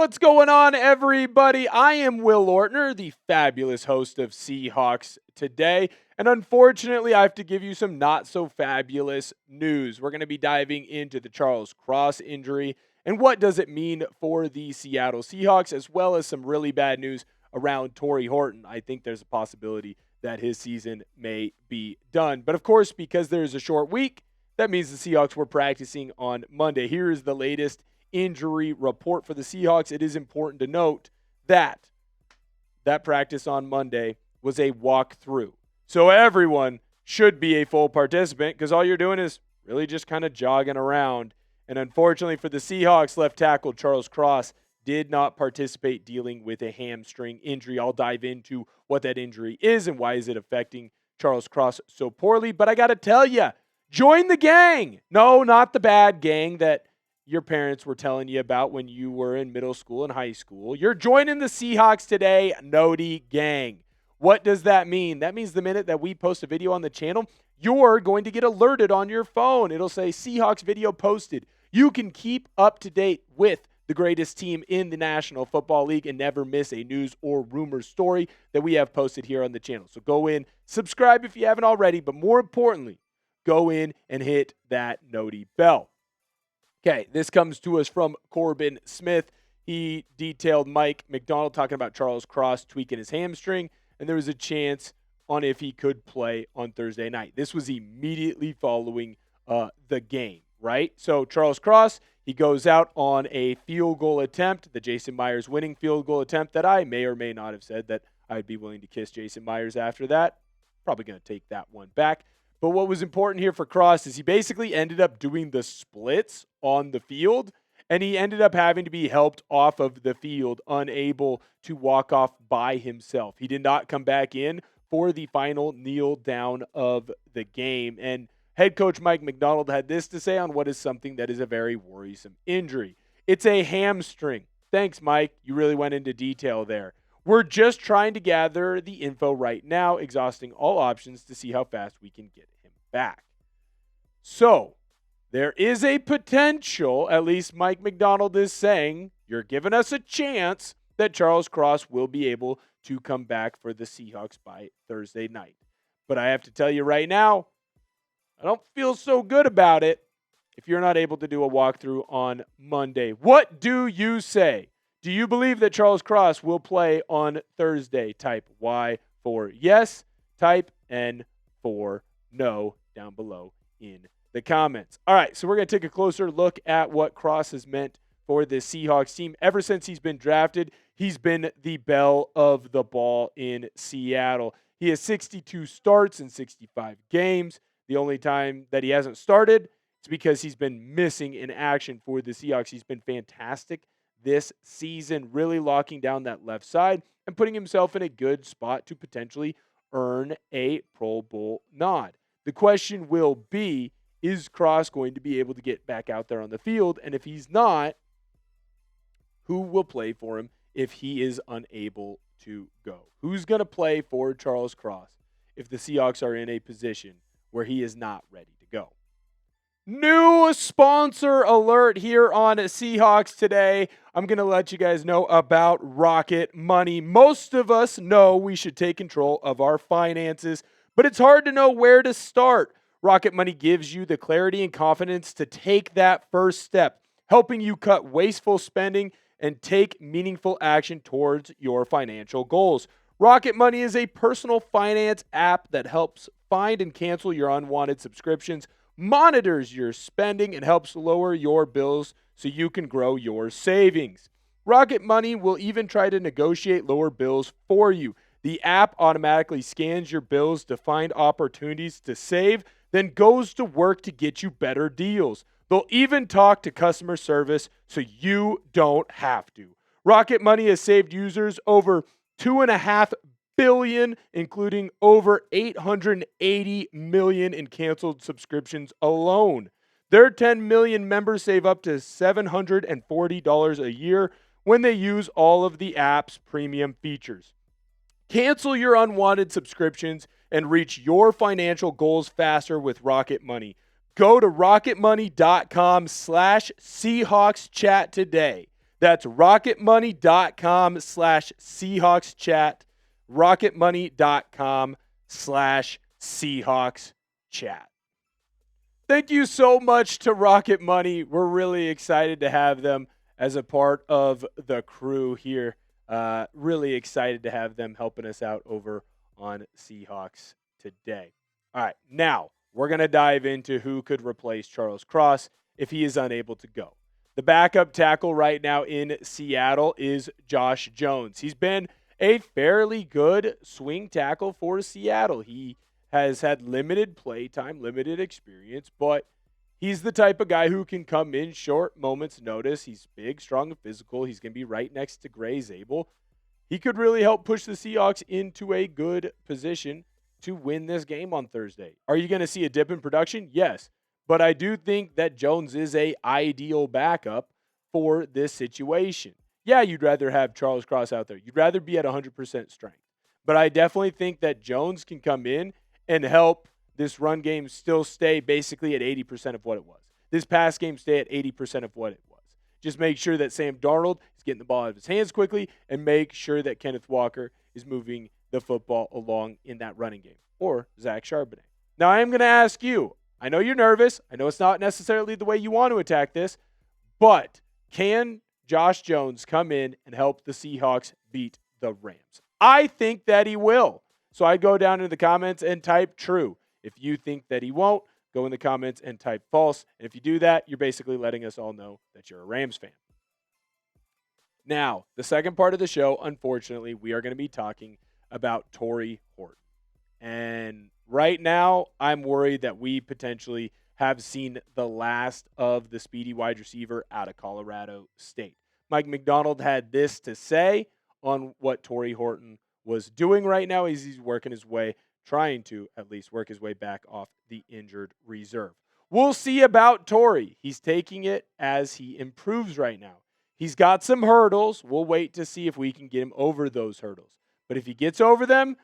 What's going on, everybody? I am Will Ortner, the fabulous host of Seahawks Today, and unfortunately, I have to give you some not-so-fabulous news. We're going to be diving into the Charles Cross injury and what does it mean for the Seattle Seahawks, as well as some really bad news around Tory Horton. I think there's a possibility that his season may be done. But of course, because there's a short week, that means the Seahawks were practicing on Monday. Here is the latest injury report for the Seahawks. It is important to note that practice on Monday was a walkthrough. So everyone should be a full participant because all you're doing is really just kind of jogging around. And unfortunately for the Seahawks, left tackle Charles Cross did not participate, dealing with a hamstring injury. I'll dive into what that injury is and why is it affecting Charles Cross so poorly. But I got to tell you, join the gang. No, not the bad gang that your parents were telling you about when you were in middle school and high school. You're joining the Seahawks Today Noti gang. What does that mean? That means the minute that we post a video on the channel, you're going to get alerted on your phone. It'll say Seahawks video posted. You can keep up to date with the greatest team in the National Football League and never miss a news or rumor story that we have posted here on the channel. So go in, subscribe if you haven't already, but more importantly, go in and hit that Noti bell. Okay, this comes to us from Corbin Smith. He detailed Mike Macdonald talking about Charles Cross tweaking his hamstring, and there was a chance on if he could play on Thursday night. This was immediately following the game, right? So Charles Cross, he goes out on a field goal attempt, the Jason Myers winning field goal attempt that I may or may not have said that I'd be willing to kiss Jason Myers after that. Probably going to take that one back. But what was important here for Cross is he basically ended up doing the splits on the field, and he ended up having to be helped off of the field, unable to walk off by himself. He did not come back in for the final kneel down of the game. And head coach Mike Macdonald had this to say on what is something that is a very worrisome injury. It's a hamstring. Thanks, Mike. You really went into detail there. We're just trying to gather the info right now, exhausting all options to see how fast we can get him back. So, there is a potential, at least Mike Macdonald is saying, you're giving us a chance that Charles Cross will be able to come back for the Seahawks by Thursday night. But I have to tell you right now, I don't feel so good about it if you're not able to do a walkthrough on Monday. What do you say? Do you believe that Charles Cross will play on Thursday? Type Y for yes, type N for no down below in the comments. All right, so we're going to take a closer look at what Cross has meant for the Seahawks team. Ever since he's been drafted, he's been the belle of the ball in Seattle. He has 62 starts in 65 games. The only time that he hasn't started is because he's been missing in action for the Seahawks. He's been fantastic this season, really locking down that left side and putting himself in a good spot to potentially earn a Pro Bowl nod. The question will be, is Cross going to be able to get back out there on the field? And if he's not, who will play for him if he is unable to go? Who's going to play for Charles Cross if the Seahawks are in a position where he is not ready to go? New sponsor alert here on Seahawks Today. I'm going to let you guys know about Rocket Money. Most of us know we should take control of our finances, but it's hard to know where to start. Rocket Money gives you the clarity and confidence to take that first step, helping you cut wasteful spending and take meaningful action towards your financial goals. Rocket Money is a personal finance app that helps find and cancel your unwanted subscriptions, monitors your spending, and helps lower your bills so you can grow your savings. Rocket Money will even try to negotiate lower bills for you. The app automatically scans your bills to find opportunities to save, then goes to work to get you better deals. They'll even talk to customer service so you don't have to. Rocket Money has saved users over $2.5 billion, including over $880 million in canceled subscriptions alone. Their 10 million members save up to $740 a year when they use all of the app's premium features. Cancel your unwanted subscriptions and reach your financial goals faster with Rocket Money. Go to rocketmoney.com/SeahawksChat today. That's rocketmoney.com/Seahawks chat. rocketmoney.com/Seahawks chat. Thank you so much to Rocket Money. We're really excited to have them as a part of the crew here. Really excited to have them helping us out over on Seahawks today. All right, now we're going to dive into who could replace Charles Cross if he is unable to go. The backup tackle right now in Seattle is Josh Jones. He's been a fairly good swing tackle for Seattle. He has had limited play time, limited experience, but he's the type of guy who can come in short moments notice. He's big, strong, and physical. He's going to be right next to Gray Zabel. He could really help push the Seahawks into a good position to win this game on Thursday. Are you going to see a dip in production? Yes. But I do think that Jones is an ideal backup for this situation. Yeah, you'd rather have Charles Cross out there. You'd rather be at 100% strength. But I definitely think that Jones can come in and help this run game still stay basically at 80% of what it was. This pass game stay at 80% of what it was. Just make sure that Sam Darnold is getting the ball out of his hands quickly and make sure that Kenneth Walker is moving the football along in that running game. Or Zach Charbonnet. Now, I am going to ask you, I know you're nervous. I know it's not necessarily the way you want to attack this, but can Josh Jones come in and help the Seahawks beat the Rams? I think that he will. So I'd go down in the comments and type true. If you think that he won't, go in the comments and type false. And if you do that, you're basically letting us all know that you're a Rams fan. Now, the second part of the show, unfortunately, we are going to be talking about Tory Horton. And right now, I'm worried that we potentially have seen the last of the speedy wide receiver out of Colorado State. Mike Macdonald had this to say on what Tory Horton was doing right now as he's working his way, trying to at least work his way back off the injured reserve. We'll see about Tory. He's taking it as he improves right now. He's got some hurdles. We'll wait to see if we can get him over those hurdles. But if he gets over them,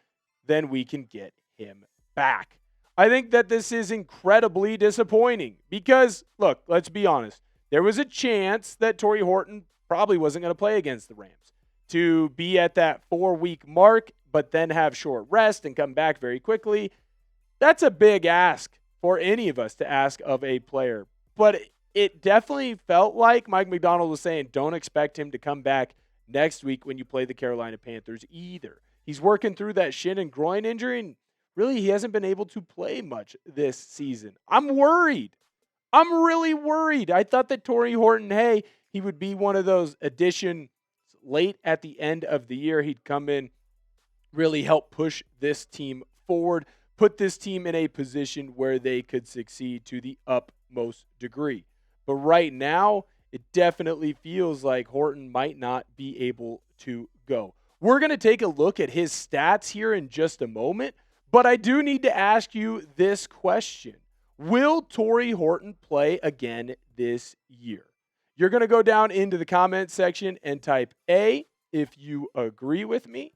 then we can get him back. I think that this is incredibly disappointing because, look, let's be honest. There was a chance that Tory Horton probably wasn't going to play against the Rams. To be at that 4-week mark, but then have short rest and come back very quickly, that's a big ask for any of us to ask of a player. But it definitely felt like Mike Macdonald was saying, don't expect him to come back next week when you play the Carolina Panthers either. He's working through that shin and groin injury, and really he hasn't been able to play much this season. I'm worried. I'm really worried. I thought that Tory Horton, hey, he would be one of those addition late at the end of the year. He'd come in, really help push this team forward, put this team in a position where they could succeed to the utmost degree. But right now, it definitely feels like Horton might not be able to go. We're going to take a look at his stats here in just a moment, but I do need to ask you this question. Will Tory Horton play again this year? You're going to go down into the comment section and type A if you agree with me,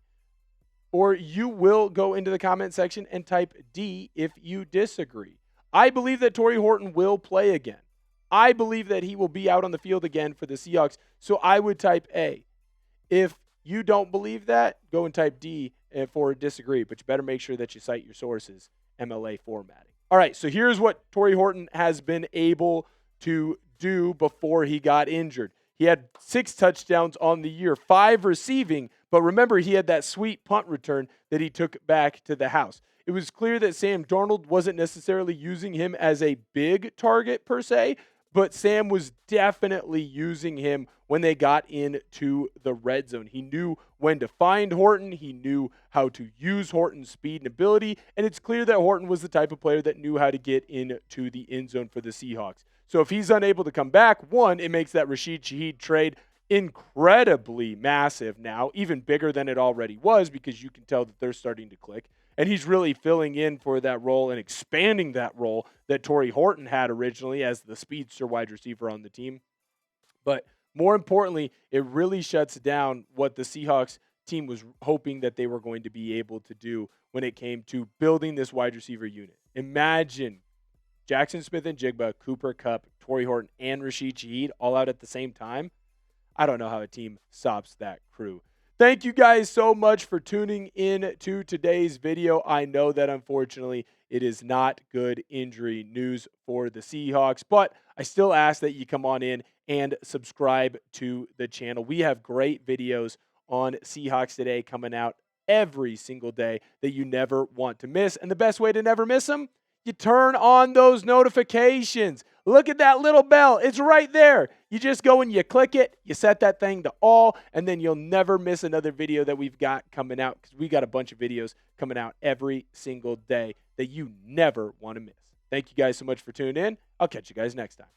or you will go into the comment section and type D if you disagree. I believe that Tory Horton will play again. I believe that he will be out on the field again for the Seahawks, so I would type A. If you don't believe that, go and type D for disagree, but you better make sure that you cite your sources, MLA formatting. All right, so here's what Tory Horton has been able to do before he got injured. He had 6 touchdowns on the year, 5 receiving, but remember he had that sweet punt return that he took back to the house. It was clear that Sam Darnold wasn't necessarily using him as a big target per se, but Sam was definitely using him when they got into the red zone. He knew when to find Horton. He knew how to use Horton's speed and ability, and it's clear that Horton was the type of player that knew how to get into the end zone for the Seahawks. So if he's unable to come back, one, it makes that Rashid Shaheed trade incredibly massive now, even bigger than it already was, because you can tell that they're starting to click. And he's really filling in for that role and expanding that role that Tory Horton had originally as the speedster wide receiver on the team. But more importantly, it really shuts down what the Seahawks team was hoping that they were going to be able to do when it came to building this wide receiver unit. Imagine Jackson Smith and Jigba, Cooper Kupp, Tory Horton, and Rashid Shaheed all out at the same time. I don't know how a team stops that crew. Thank you guys so much for tuning in to today's video. I know that unfortunately it is not good injury news for the Seahawks, but I still ask that you come on in and subscribe to the channel. We have great videos on Seahawks Today coming out every single day that you never want to miss. And the best way to never miss them, you turn on those notifications. Look at that little bell. It's right there. You just go and you click it, you set that thing to all, and then you'll never miss another video that we've got coming out, because we got a bunch of videos coming out every single day that you never want to miss. Thank you guys so much for tuning in. I'll catch you guys next time.